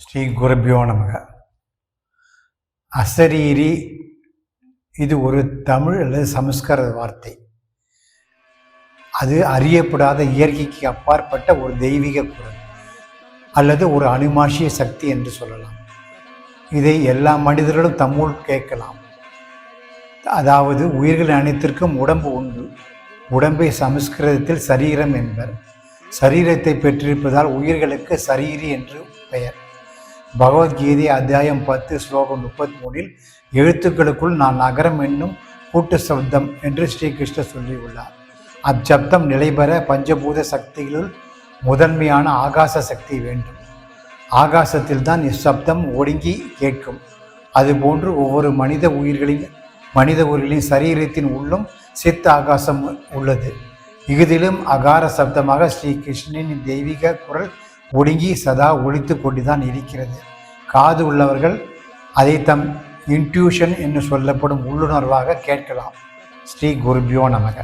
ஸ்ரீ குருபியோ நமக. அசரீரி இது ஒரு தமிழ் அல்லது சமஸ்கிருத வார்த்தை. அது அறியப்படாத இயற்கைக்கு அப்பாற்பட்ட ஒரு தெய்வீக குரல் அல்லது ஒரு அனுமாஷிய சக்தி என்று சொல்லலாம். இதை எல்லா மனிதர்களும் தம்முள் கேட்கலாம். அதாவது உயிர்கள் அனைத்திற்கும் உடம்பு உண்டு. உடம்பை சமஸ்கிருதத்தில் சரீரம் என்பர். சரீரத்தை பெற்றிருப்பதால் உயிர்களுக்கு சரீரி என்று பெயர். பகவத்கீதை அத்தியாயம் 10 ஸ்லோகம் 33 எழுத்துக்களுக்குள் நான் நகரம் என்னும் கூட்டு சப்தம் என்று ஸ்ரீகிருஷ்ணர் சொல்லியுள்ளார். அச்சப்தம் நிலைபெற பஞ்சபூத சக்திகளுள் முதன்மையான ஆகாச சக்தி வேண்டும். ஆகாசத்தில் தான் இச்சப்தம் ஒடுங்கி கேட்கும். அதுபோன்று ஒவ்வொரு மனித உயிர்களின் சரீரத்தின் உள்ளும் சித்த ஆகாசம் உள்ளது. இதிலும் அகார சப்தமாக ஸ்ரீ கிருஷ்ணனின் தெய்வீக குரல் ஒடுங்கி சதா ஒலித்து கொண்டுதான் இருக்கிறது. காது உள்ளவர்கள் அதை தம் இன்ட்யூஷன் என்று சொல்லப்படும் உள்ளுணர்வாக கேட்கலாம். ஸ்ரீ குருபியோ நமக.